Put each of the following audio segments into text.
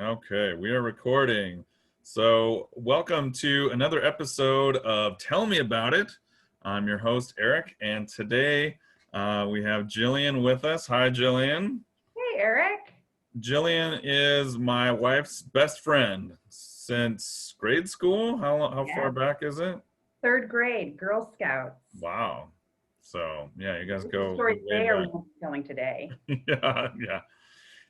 Okay, we are recording. So, welcome to another episode of Tell Me About It. I'm your host, Eric, and today we have Jillian with us. Hi, Jillian. Hey, Eric. Jillian is my wife's best friend since grade school. How far Yes. back is it? Third grade, Girl Scouts. Wow. So, yeah, you guys What's the go story way they are we back. going to be telling today? Yeah, yeah.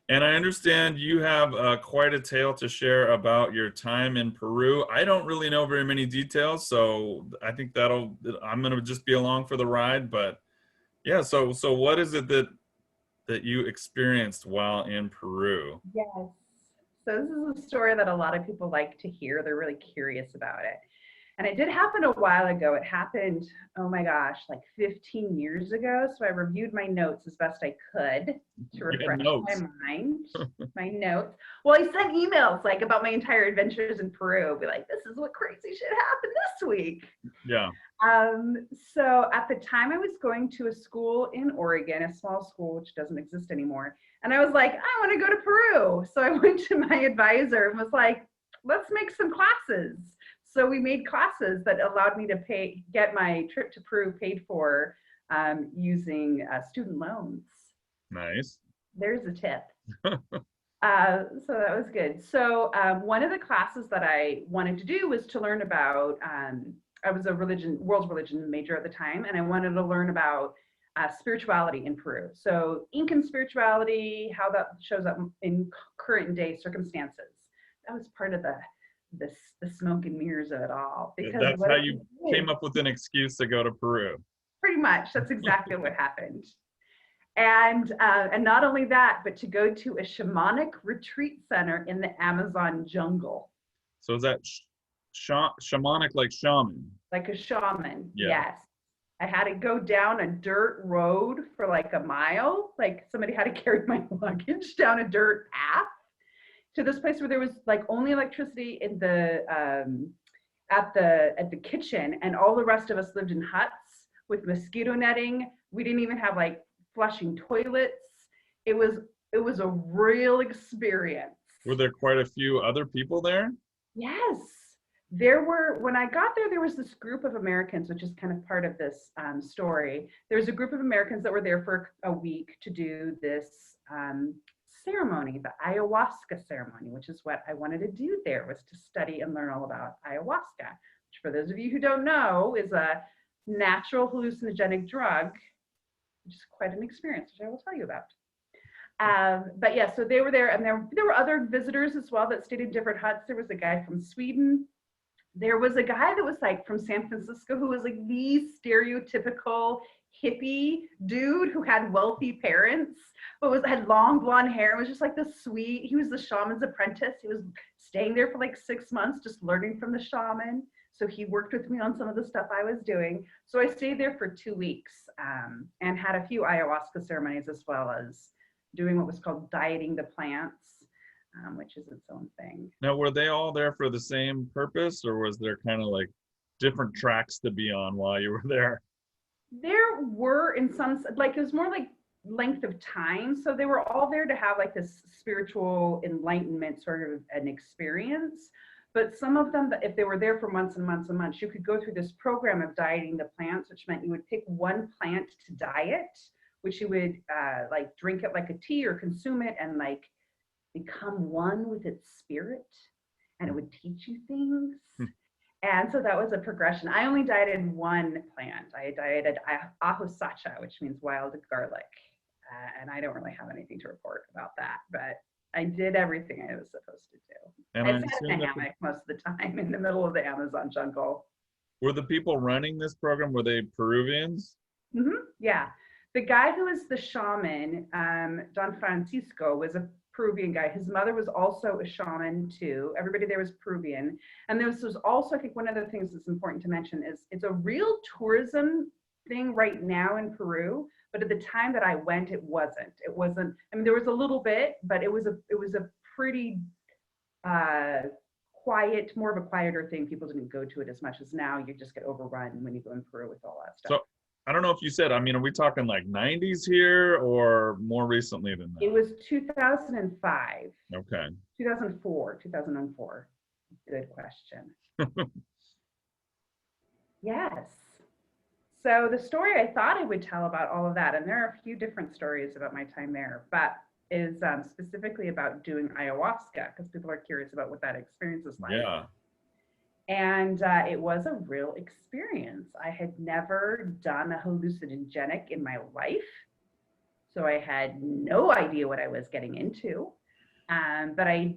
And I understand you have quite a tale to share about your time in Peru. I don't really know very many details, so I think I'm going to just be along for the ride. But yeah, so what is it that you experienced while in Peru? Yes. So this is a story that a lot of people like to hear. They're really curious about it. And it did happen a while ago. It happened, oh my gosh, like 15 years ago. So I reviewed my notes as best I could to You had refresh my notes. mind, my notes. Well, I sent emails like about my entire adventures in Peru, be like, this is what crazy shit happened this week. Yeah. So at the time I was going to a school in Oregon, a small school which doesn't exist anymore. And I was like, I want to go to Peru. So I went to my advisor and was like, let's make some classes. So we made classes that allowed me to get my trip to Peru paid for using student loans. Nice. There's a tip. So that was good. So one of the classes that I wanted to do was to learn about, I was a world religion major at the time, and I wanted to learn about spirituality in Peru. So Incan spirituality, how that shows up in current day circumstances. That was part of the smoke and mirrors of it all. Because That's what how it you is, came up with an excuse to go to Peru. pretty much, that's exactly what happened. And not only that, but to go to a shamanic retreat center in the Amazon jungle, So is that shamanic like shaman? like a shaman. Yeah. Yes, I had to go down a dirt road for like a mile. Like somebody had to carry my luggage down a dirt path to this place where there was like only electricity in the at the kitchen, and all the rest of us lived in huts with mosquito netting. We didn't even have like flushing toilets. It was it was a real experience. Were there quite a few other people there? Yes, there were. When I got there, there was this group of Americans, which is kind of part of this story. There's a group of Americans that were there for a week to do this ceremony, the ayahuasca ceremony, which is what I wanted to do there, was to study and learn all about ayahuasca, which for those of you who don't know is a natural hallucinogenic drug, which is quite an experience, which I will tell you about. But yeah, so they were there, and there were other visitors as well that stayed in different huts. There was a guy from Sweden. There was a guy that was like from San Francisco who was like the stereotypical hippie dude who had wealthy parents, but had long blonde hair. It was just like this sweet. He was the shaman's apprentice. He was staying there for like 6 months, just learning from the shaman. So he worked with me on some of the stuff I was doing. So I stayed there for 2 weeks and had a few ayahuasca ceremonies, as well as doing what was called dieting the plants, which is its own thing. Now, were they all there for the same purpose, or was there kind of like different tracks to be on while you were there? There were, in some, like, it was more like length of time. So they were all there to have like this spiritual enlightenment sort of an experience. But some of them, if they were there for months and months and months, you could go through this program of dieting the plants, which meant you would pick one plant to diet, which you would like drink it like a tea or consume it and like become one with its spirit, and it would teach you things. And so that was a progression. I only dieted one plant. I dieted Ayahuasca, which means wild garlic. And I don't really have anything to report about that, but I did everything I was supposed to do. And I I sat in assume a that hammock most of the time in the middle of the Amazon jungle. were the people running this program, were they Peruvians? Yeah. The guy who was the shaman, Don Francisco, was a Peruvian guy. His mother was also a shaman too. Everybody there was Peruvian. And this was also, I think one of the things that's important to mention is it's a real tourism thing right now in Peru. But at the time that I went, it wasn't. It wasn't, I mean, there was a little bit, but it was a pretty quiet, more of a quieter thing. People didn't go to it as much as now. You just get overrun when you go in Peru with all that stuff. So I don't know if you said, I mean, are we talking like 90s here or more recently than It that? was 2005, Okay. 2004, 2004. Good question. Yes. So the story I thought I would tell about all of that, and there are a few different stories about my time there, but is specifically about doing ayahuasca because people are curious about what that experience is like. Yeah. And it was a real experience. I had never done a hallucinogenic in my life, so I had no idea what I was getting into. But I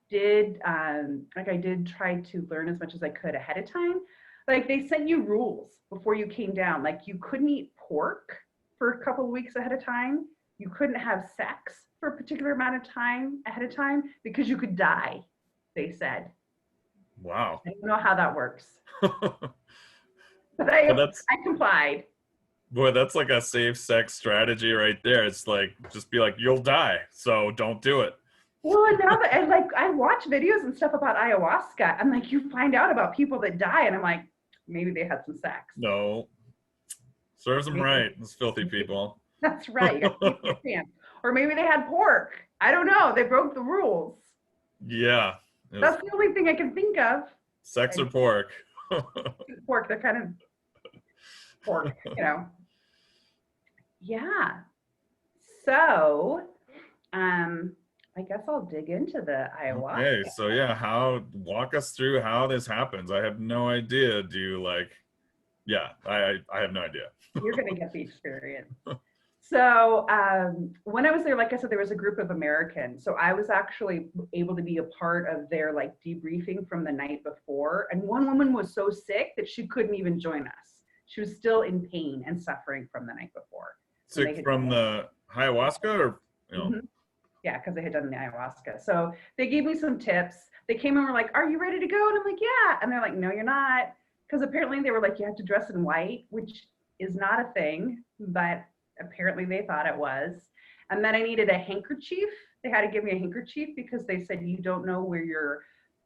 did try to learn as much as I could ahead of time. Like they sent you rules before you came down. Like you couldn't eat pork for a couple of weeks ahead of time. You couldn't have sex for a particular amount of time ahead of time because you could die, they said. Wow. I don't know how that works, Well, but that's I complied. boy, that's like a safe sex strategy right there. It's like just be like, you'll die, so don't do it. Well, and now that I watch videos and stuff about ayahuasca, and like you find out about people that die, and I'm like, maybe they had some sex. No, serves them Maybe, right. Those filthy people. that's right. You got to keep your pants. Or maybe they had pork. I don't know. They broke the rules. Yeah, it was That's the only thing I can think of. sex or pork. Pork. They're kind of pork, you know. Yeah. So, I guess I'll dig into the Okay, ayahuasca. so yeah, how walk us through how this happens. I have no idea. Do you like yeah, I have no idea. You're going to get the experience. So when I was there, like I said, there was a group of Americans. So I was actually able to be a part of their like debriefing from the night before. And one woman was so sick that she couldn't even join us. She was still in pain and suffering from the night before. Sick from the ayahuasca or you know? Mhm. Yeah, because they had done the ayahuasca. So they gave me some tips. They came and were like, "Are you ready to go?" And I'm like, "Yeah." And they're like, "No, you're not." Because apparently they were like, "You have to dress in white," which is not a thing, but apparently they thought it was. And then I needed a handkerchief. They had to give me a handkerchief because they said you don't know where your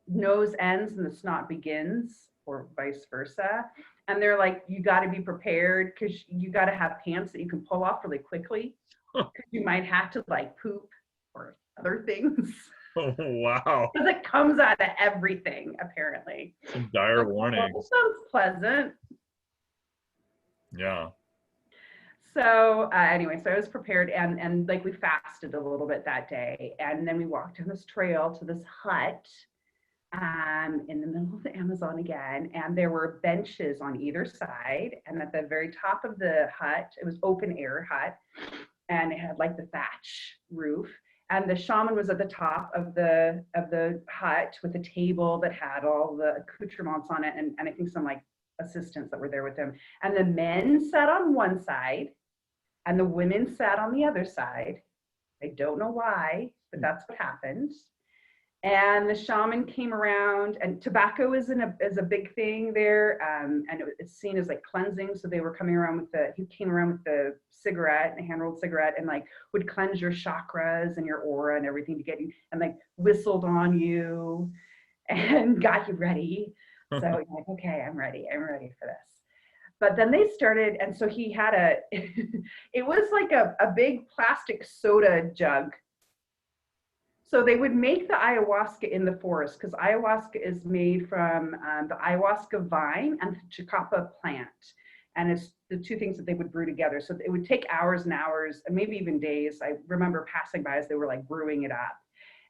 nose ends and the snot begins, or vice versa. And they're like, you got to be prepared because you got to have pants that you can pull off really quickly because you might have to like poop or other things. Oh, wow. Because it comes out of everything, apparently. Some dire Well, warnings. sounds pleasant. Yeah. So anyway, so I was prepared, and like we fasted a little bit that day, and then we walked on this trail to this hut in the middle of the Amazon again, and there were benches on either side, and at the very top of the hut, it was open air hut, and it had like the thatch roof, and the shaman was at the top of the hut with a table that had all the accoutrements on it, and I think some like assistants that were there with him, and the men sat on one side and the women sat on the other side. I don't know why, but that's what happened. And the shaman came around, and tobacco is a big thing there, and it's seen as like cleansing. So they were coming around with he came around with the cigarette, a hand rolled cigarette, and like would cleanse your chakras and your aura and everything to get you, and like whistled on you and got you ready. So you're like, okay, I'm ready for this. But then they started, and so he had it was like a big plastic soda jug. So they would make the ayahuasca in the forest because ayahuasca is made from the ayahuasca vine and the chicapa plant. And it's the two things that they would brew together. So it would take hours and hours, and maybe even days. I remember passing by as they were like brewing it up.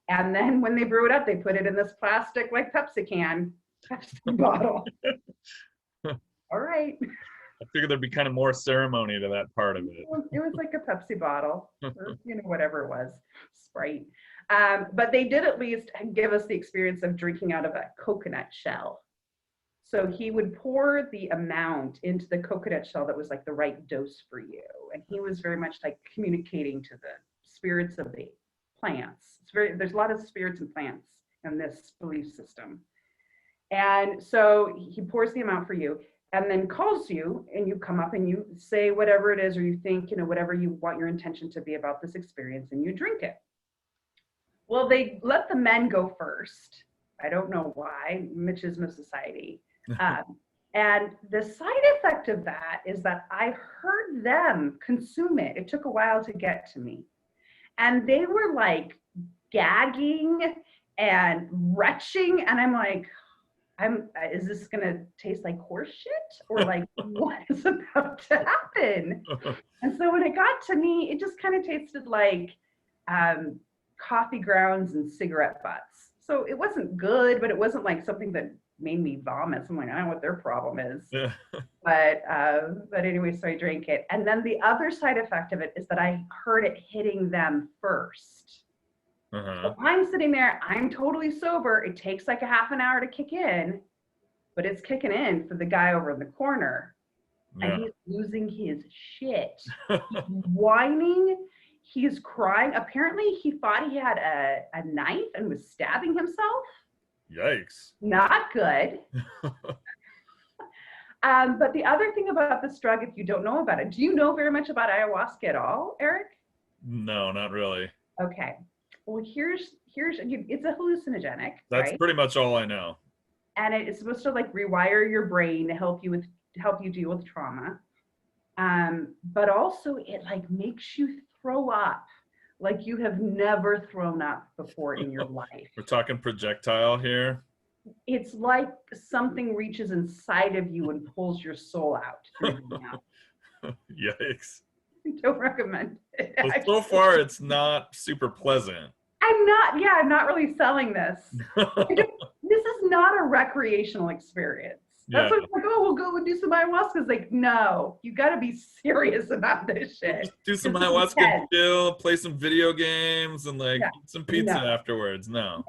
And then when they brew it up, they put it in this plastic like Pepsi can, Pepsi bottle. All right. I figured there'd be kind of more ceremony to that part of it. It was like a Pepsi bottle, or whatever it was, Sprite. But they did at least give us the experience of drinking out of a coconut shell. So he would pour the amount into the coconut shell that was like the right dose for you. And he was very much like communicating to the spirits of the plants. There's a lot of spirits and plants in this belief system. And so he pours the amount for you and then calls you, and you come up and you say whatever it is, or you think, whatever you want your intention to be about this experience, and you drink it. Well, they let the men go first. I don't know why, machismo society. And the side effect of that is that I heard them consume it. It took a while to get to me. And they were like gagging and retching. And I'm like, is this gonna taste like horse shit? Or like what is about to happen? And so when it got to me, it just kind of tasted like coffee grounds and cigarette butts. So it wasn't good, but it wasn't like something that made me vomit. So I'm like, I don't know what their problem is. Yeah. But anyway, so I drank it. And then the other side effect of it is that I heard it hitting them first. So I'm sitting there, I'm totally sober. It takes like a half an hour to kick in, but it's kicking in for the guy over in the corner. Yeah. And he's losing his shit. He's whining. He's crying. Apparently, he thought he had a knife and was stabbing himself. Yikes. Not good. But the other thing about this drug, if you don't know about it, do you know very much about ayahuasca at all, Eric? No, not really. Okay. Well, here's it's a hallucinogenic, That's right? pretty much all I know. And it's supposed to like rewire your brain to help you deal with trauma. But also it like makes you throw up like you have never thrown up before in your life. We're talking projectile here. It's like something reaches inside of you and pulls your soul out. Yikes. Don't recommend it. Well, so far, it's not super pleasant. I'm not really selling this. This is not a recreational experience. That's what it's like, oh, we'll go and do some ayahuasca. It's like, no, you got to be serious about this shit. Just do some ayahuasca, chill, play some video games, and like eat some pizza afterwards. No.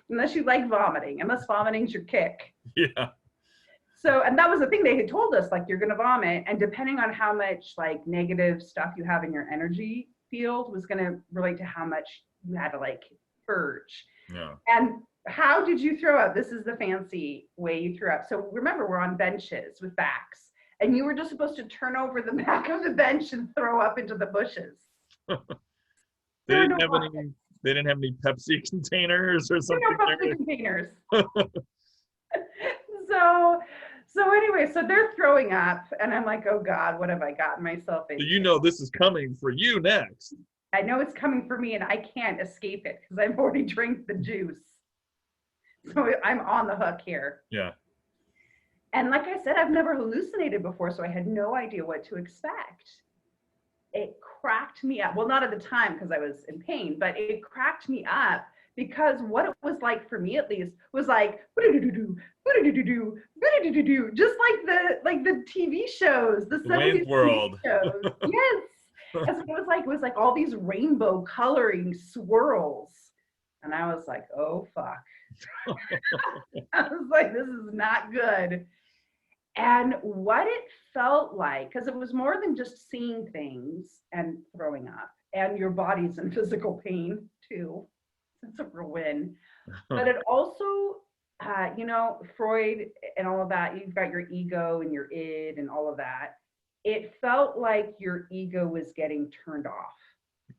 Unless you like vomiting. Unless vomiting's your kick. Yeah. So, and that was the thing they had told us, like, you're going to vomit. And depending on how much like negative stuff you have in your energy field was going to relate to how much you had to like purge. Yeah. And how did you throw up? This is the fancy way you threw up. So remember, we're on benches with backs, and you were just supposed to turn over the back of the bench and throw up into the bushes. They didn't have any Pepsi containers or something. No Pepsi containers. So anyway, so they're throwing up, and I'm like, oh God, what have I gotten myself into? So you know this is coming for you next. I know it's coming for me, and I can't escape it because I've already drank the juice. So I'm on the hook here. Yeah. And like I said, I've never hallucinated before, so I had no idea what to expect. It cracked me up. Well, not at the time because I was in pain, but it cracked me up because what it was like for me, at least, was like just like the TV shows, the 70s World TV shows. Yes. And so it was like all these rainbow coloring swirls, and I was like, oh fuck. I was like, this is not good. And what it felt like, because it was more than just seeing things and throwing up, and your body's in physical pain too. It's a real win. But it also, Freud and all of that, you've got your ego and your id and all of that. It felt like your ego was getting turned off.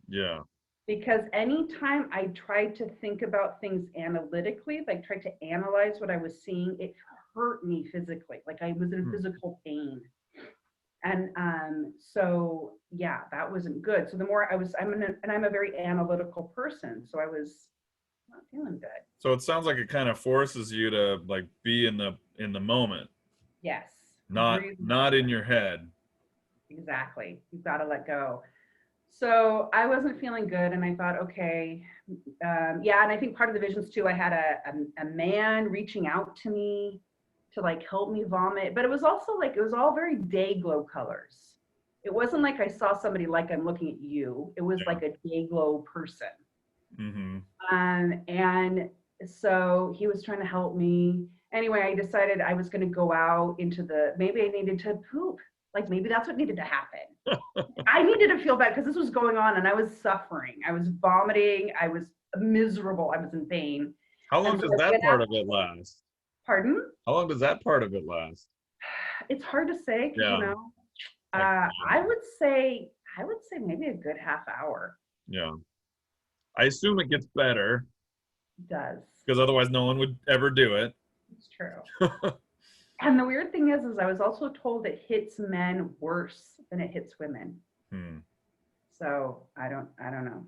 Yeah. Because anytime I tried to think about things analytically, like tried to analyze what I was seeing, it hurt me physically. Like I was in physical pain. And so yeah, that wasn't good. So the more I'm a very analytical person. So I was not feeling good. So it sounds like it kind of forces you to like be in the moment. Yes. Not in your head. Exactly. You've got to let go. So I wasn't feeling good, and I thought, okay, and I think part of the visions too, I had a man reaching out to me to like help me vomit, but it was also like, it was all very day glow colors. It wasn't like I saw somebody like I'm looking at you. It was like a day glow person. Mm-hmm. And so he was trying to help me. Anyway, I decided I was going to go out into maybe I needed to poop. Like maybe that's what needed to happen. I needed to feel bad because this was going on and I was suffering. I was vomiting. I was miserable. I was in pain. How long does that part of it last? Pardon? How long does that part of it last? It's hard to say, I would say maybe a good half hour. Yeah. I assume it gets better. It does. Because otherwise no one would ever do it. It's true. And the weird thing is I was also told it hits men worse than it hits women. Hmm. So I don't know,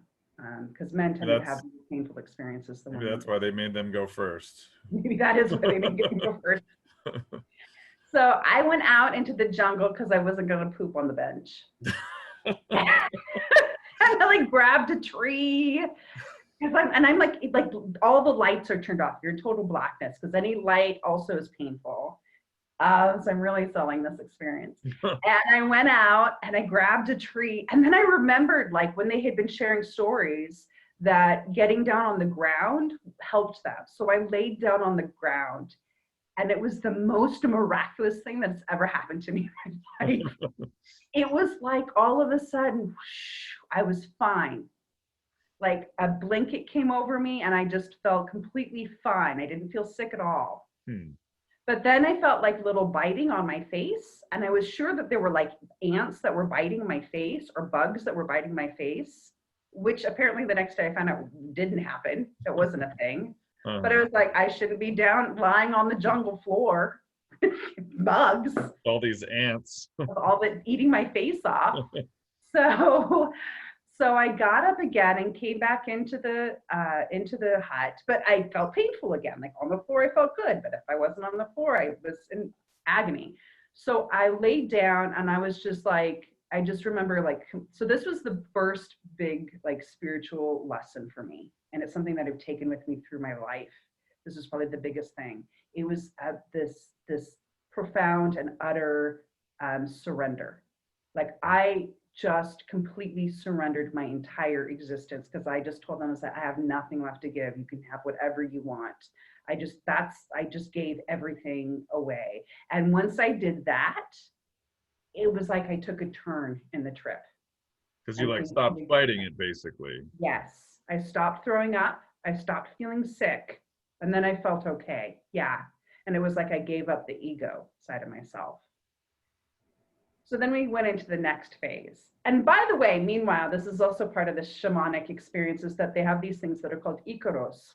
because men tend to have That's more painful experiences than maybe women that's do. why they made them go first. Maybe that is why they didn't get me go first. So I went out into the jungle because I wasn't going to poop on the bench. And I like grabbed a tree. I'm like all the lights are turned off. You're in total blackness because any light also is painful. So I'm really selling this experience. And I went out and I grabbed a tree. And then I remembered like when they had been sharing stories that getting down on the ground helped them. So I laid down on the ground and it was the most miraculous thing that's ever happened to me in my life. It was like all of a sudden, whoosh, I was fine. Like a blanket came over me and I just felt completely fine. I didn't feel sick at all. Hmm. But then I felt like little biting on my face. And I was sure that there were like ants that were biting my face or bugs that were biting my face, which apparently the next day I found out didn't happen. It wasn't a thing. But it Uh-huh. was like, I shouldn't be down lying on the jungle floor. Bugs, All these ants. all that eating my face off. So so I got up again and came back into the hut, but I felt painful again. Like on the floor, I felt good, but if I wasn't on the floor, I was in agony. So I laid down and I was just like, I just remember like, so this was the first big like spiritual lesson for me, and it's something that I've taken with me through my life. This is probably the biggest thing. It was this profound and utter surrender. Like I just completely surrendered my entire existence because I just told them that I have nothing left to give. You can have whatever you want. I just gave everything away. And once I did that, it was like I took a turn in the trip. Because you And like things stopped really fighting different. it basically. Yes, I stopped throwing up. I stopped feeling sick. And then I felt okay. Yeah. And it was like I gave up the ego side of myself. So then we went into the next phase. And by the way, meanwhile, this is also part of the shamanic experiences that they have these things that are called icaros,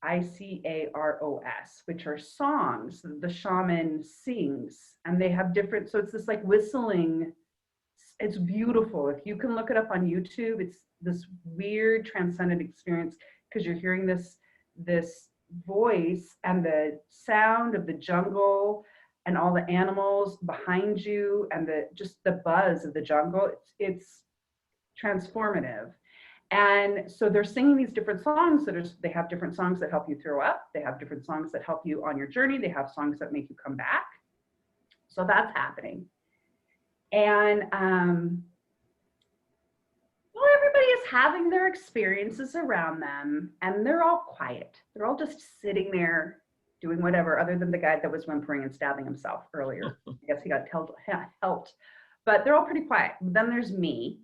Icaros, which are songs that the shaman sings. And they have different, so it's this like whistling. It's beautiful. If you can look it up on YouTube, it's this weird transcendent experience because you're hearing this voice and the sound of the jungle and all the animals behind you and the just the buzz of the jungle. It's transformative. And so they're singing these different songs they have different songs that help you throw up. They have different songs that help you on your journey. They have songs that make you come back. So that's happening. And well, everybody is having their experiences around them and they're all quiet. They're all just sitting there doing whatever, other than the guy that was whimpering and stabbing himself earlier. I guess he got helped, but they're all pretty quiet. Then there's me.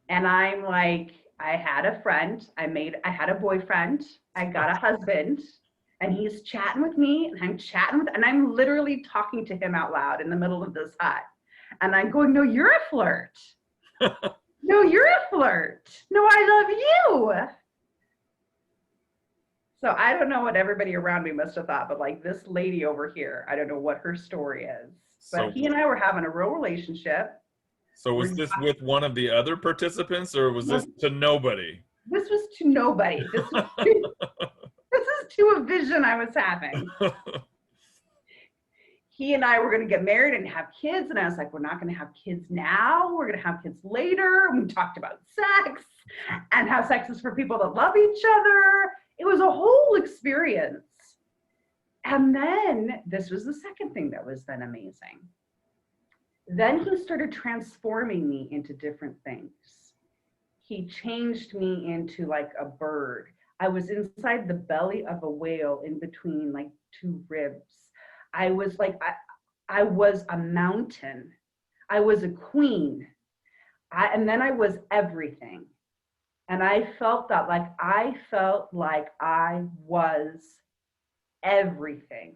And I'm like, I had a friend, I had a boyfriend, I got a husband, and he's chatting with me, and and I'm literally talking to him out loud in the middle of this hut. And I'm going, no, you're a flirt. No, you're a flirt. No, I love you. So I don't know what everybody around me must have thought, but like this lady over here, I don't know what her story is. But So he and I were having a real relationship. so was We're, this with one of the other participants or was this to nobody? this was to nobody. This is to a vision I was having. He and I were going to get married and have kids. And I was like, we're not going to have kids now. We're going to have kids later. We talked about sex and how sex is for people that love each other. It was a whole experience. And then this was the second thing that was then amazing. Then he started transforming me into different things. He changed me into like a bird. I was inside the belly of a whale in between like two ribs. I was like, I was a mountain. I was a queen. And then I was everything. And I felt like I was everything.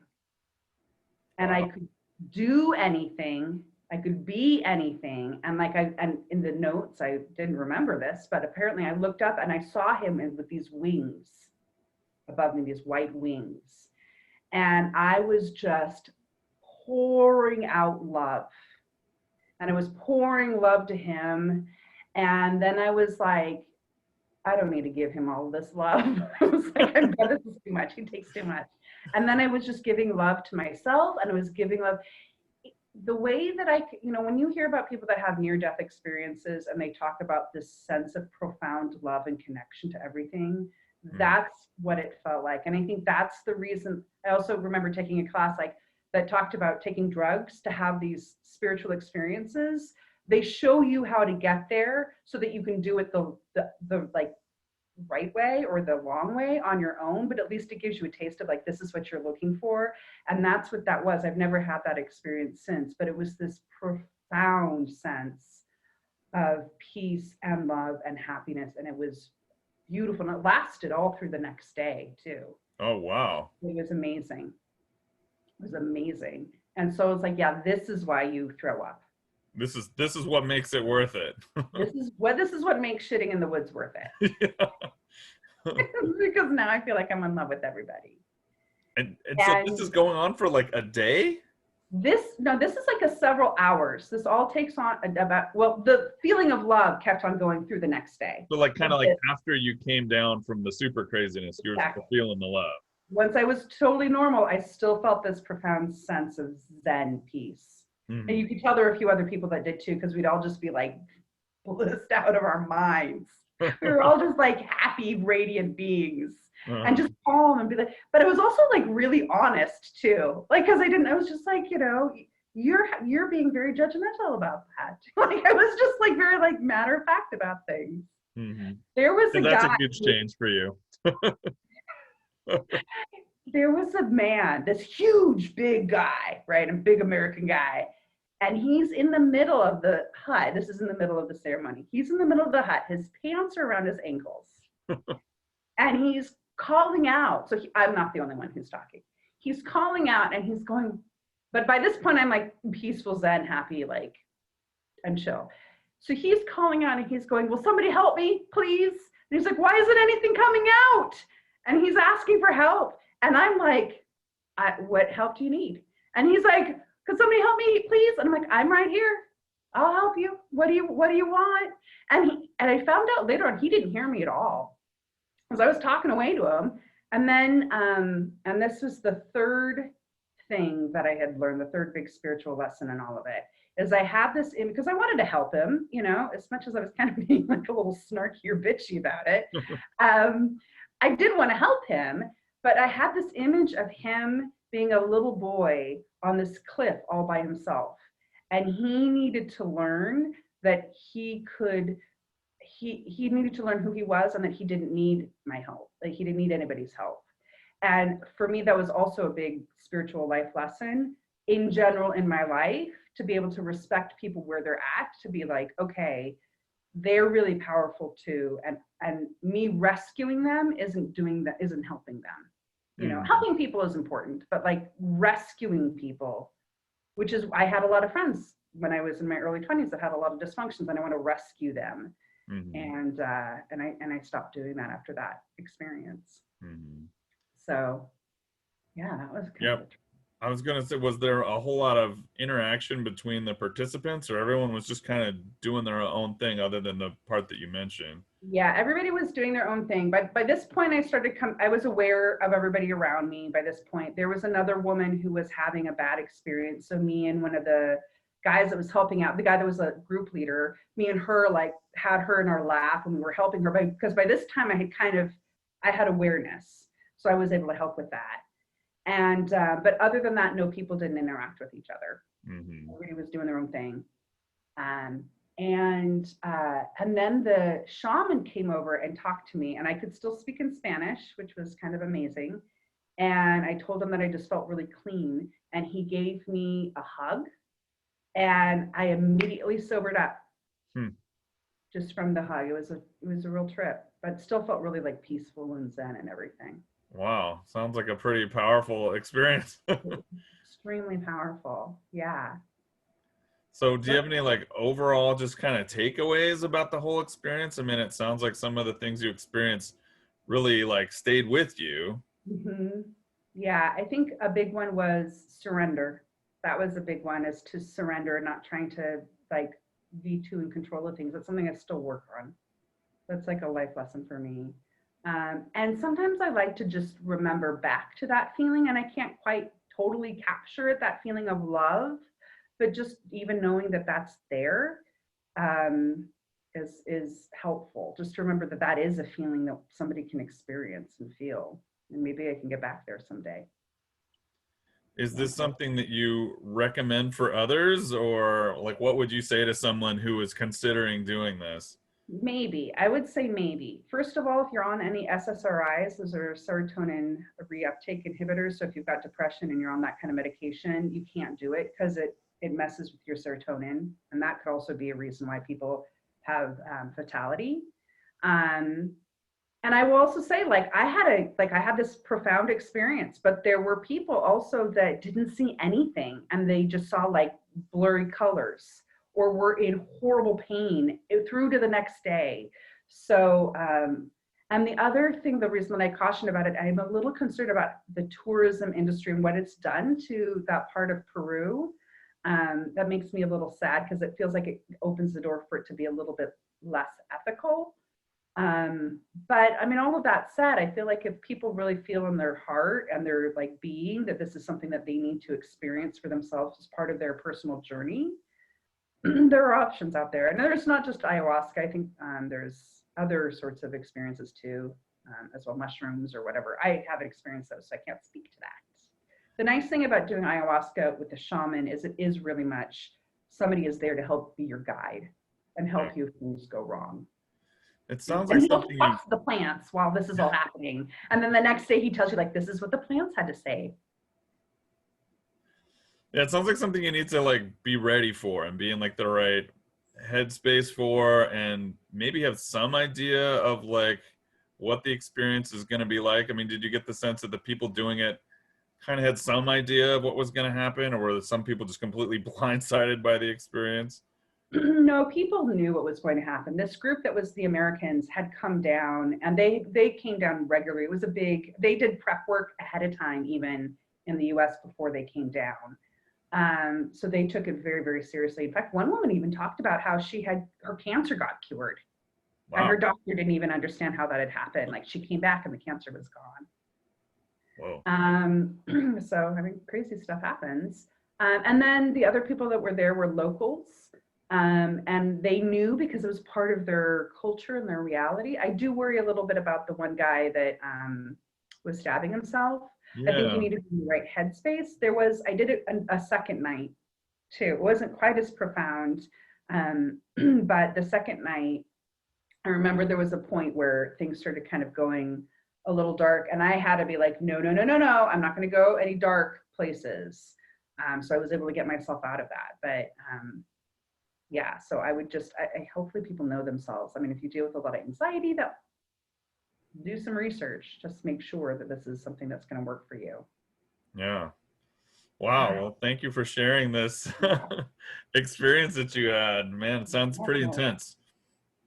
And Wow. I could do anything. I could be anything. And in the notes, I didn't remember this, but apparently I looked up and I saw him with these wings above me, these white wings. And I was just pouring out love. And I was pouring love to him. And then I was like, I don't need to give him all of this love. I was like, I'm done. This is too much. He takes too much. And then I was just giving love to myself, and I was giving love. The way that when you hear about people that have near-death experiences and they talk about this sense of profound love and connection to everything, that's what it felt like. And I think that's the reason. I also remember taking a class like that talked about taking drugs to have these spiritual experiences. They show you how to get there so that you can do it the like right way or the long way on your own, but at least it gives you a taste of like, this is what you're looking for. And that's what that was. I've never had that experience since, but it was this profound sense of peace and love and happiness. And it was beautiful. And it lasted all through the next day too. Oh, wow. It was amazing. It was amazing. And so it's like, yeah, this is why you throw up. This is what makes it worth it. This is what makes shitting in the woods worth it. Yeah. Because now I feel like I'm in love with everybody. And so this is going on for like a day? This is like several hours. This all takes on the feeling of love kept on going through the next day. So like kind of like after you came down from the super craziness, you were still feeling the love. Once I was totally normal, I still felt this profound sense of Zen peace. Mm-hmm. And you could tell there were a few other people that did too, because we'd all just be like blissed out of our minds. We were all just like happy, radiant beings, and just calm and be like, but it was also like really honest too. Like, cause I was just like, you're being very judgmental about that. Like, I was just like very like matter of fact about things. Mm-hmm. There was that's a huge change for you. There was a man, this huge, big guy, right? A big American guy. And he's in the middle of the hut. This is in the middle of the ceremony. He's in the middle of the hut. His pants are around his ankles. And he's calling out. So I'm not the only one who's talking. He's calling out and he's going, but by this point, I'm like peaceful, Zen, happy, like, and chill. So he's calling out and he's going, will somebody help me, please? And he's like, why isn't anything coming out? And he's asking for help. And I'm like, what help do you need? And he's like, could somebody help me, please? And I'm like, I'm right here. I'll help you. What do you want? And I found out later on, he didn't hear me at all. Because I was talking away to him. And then, and this was the third thing that I had learned, the third big spiritual lesson in all of it, is I had this because I wanted to help him, as much as I was kind of being like a little snarky or bitchy about it. I did want to help him, but I had this image of him being a little boy on this cliff all by himself. And he needed to learn that he needed to learn who he was and that he didn't need my help, that he didn't need anybody's help. And for me, that was also a big spiritual life lesson in general in my life, to be able to respect people where they're at, to be like, okay, they're really powerful too. And me rescuing them isn't helping them. Helping people is important, but like rescuing people, which is, I had a lot of friends when I was in my early 20s that had a lot of dysfunctions, and I want to rescue them. Mm-hmm. And I stopped doing that after that experience. Mm-hmm. So yeah, that was kind of. I was going to say, was there a whole lot of interaction between the participants, or everyone was just kind of doing their own thing other than the part that you mentioned? Yeah, everybody was doing their own thing. But by this point, I was aware of everybody around me. By this point, there was another woman who was having a bad experience. So me and one of the guys that was helping out, the guy that was a group leader, me and her had her in our lap, and we were helping her. Because by this time I had awareness. So I was able to help with that. And, but other than that, no, people didn't interact with each other. Mm-hmm. Everybody was doing their own thing. And then the shaman came over and talked to me, and I could still speak in Spanish, which was kind of amazing. And I told him that I just felt really clean, and he gave me a hug, and I immediately sobered up just from the hug. It was a real trip, but still felt really like peaceful and Zen and everything. Wow, sounds like a pretty powerful experience. Extremely powerful, yeah. So do you have any overall just kind of takeaways about the whole experience? I mean, it sounds like some of the things you experienced really stayed with you. Mm-hmm. Yeah, I think a big one was surrender. That was a big one, is to surrender, not trying to like be too in control of things. That's something I still work on. That's like a life lesson for me. And sometimes I like to just remember back to that feeling, and I can't quite totally capture it, that feeling of love, but just even knowing that that's there um, is helpful. Just to remember that that is a feeling that somebody can experience and feel, and maybe I can get back there someday. Is One this day. something that you recommend for others, or like what would you say to someone who is considering doing this? Maybe. I would say maybe. First of all, if you're on any SSRIs, those are serotonin reuptake inhibitors. So if you've got depression and you're on that kind of medication, you can't do it because it messes with your serotonin. And that could also be a reason why people have fatality. Um, and I will also say, like, I had this profound experience, but there were people also that didn't see anything and they just saw like blurry colors or were in horrible pain through to the next day. So, and the other thing, the reason that I caution about it, I'm a little concerned about the tourism industry and what it's done to that part of Peru. That makes me a little sad because it feels like it opens the door for it to be a little bit less ethical. But I mean, all of that said, I feel like if people really feel in their heart and their like being that this is something that they need to experience for themselves as part of their personal journey, there are options out there. And there's not just ayahuasca. I think there's other sorts of experiences too, as well, mushrooms or whatever. I haven't experienced those, so I can't speak to that. The nice thing about doing ayahuasca with the shaman is it is really much somebody is there to help be your guide and Yeah. help you if things go wrong. It sounds like And he'll something you, trust the plants while this is all happening. And then the next day he tells you, like, this is what the plants had to say. yeah, it sounds like something you need to like be ready for and be in like the right headspace for, and maybe have some idea of like what the experience is going to be like. I mean, did you get the sense that the people doing it kind of had some idea of what was going to happen, or were some people just completely blindsided by the experience? No, people knew what was going to happen. This group that was the Americans had come down and they came down regularly. It was a big, they did prep work ahead of time, even in the US before they came down. So they took it very, very seriously. In fact, one woman even talked about how she had her cancer got cured and her Wow. doctor didn't even understand how that had happened. Like she came back and the cancer was gone. Whoa. So I mean, crazy stuff happens. And then the other people that were there were locals. And they knew because it was part of their culture and their reality. I do worry a little bit about the one guy that was stabbing himself. I think you Yeah. need to be in the right headspace. I did it a second night too. It wasn't quite as profound. But the second night, I remember there was a point where things started kind of going a little dark, and I had to be like, no, no, no, no, no, I'm not going to go any dark places. So I was able to get myself out of that. But yeah, so I would just, I hopefully people know themselves. I mean, if you deal with a lot of anxiety, that do some research, just make sure that this is something that's going to work for you. Yeah. Wow. Well, thank you for sharing this experience that you had. Man, it sounds pretty intense.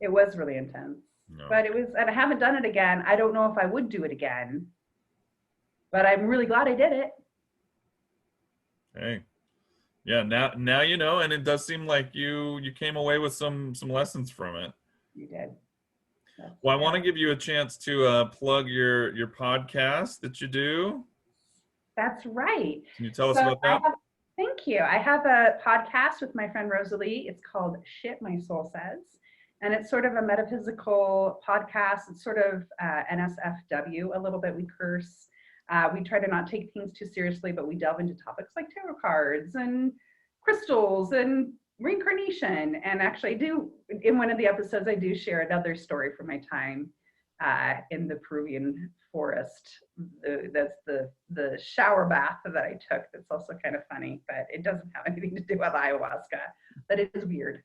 It was really intense, No. but it was, and I haven't done it again. I don't know if I would do it again, but I'm really glad I did it. Hey. Yeah, now you know, and it does seem like you came away with some lessons from it. You did. That's, Well, I want yeah, to give you a chance to plug your podcast that you do. that's right. Can you tell us So about that? thank you. I have a podcast with my friend Rosalie. It's called Shit My Soul Says. And it's sort of a metaphysical podcast. It's sort of NSFW a little bit. We curse. We try to not take things too seriously, but we delve into topics like tarot cards and crystals and reincarnation. And actually, in one of the episodes, I do share another story from my time in the Peruvian forest. That's the shower bath that I took. That's also kind of funny, but it doesn't have anything to do with ayahuasca, but it is weird.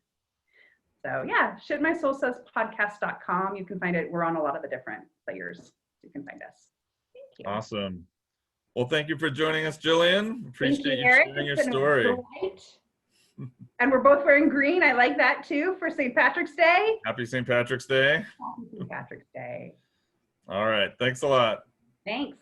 So yeah, Shit My Soul Says podcast.com. You can find it. We're on a lot of the different players. You can find us. Thank you. Awesome. Well, thank you for joining us, Jillian. Thank you, Appreciate you Eric. sharing your It's been a story. delight. And we're both wearing green. I like that too for St. Patrick's Day. Happy St. Patrick's Day. Happy St. Patrick's Day. All right. Thanks a lot. Thanks.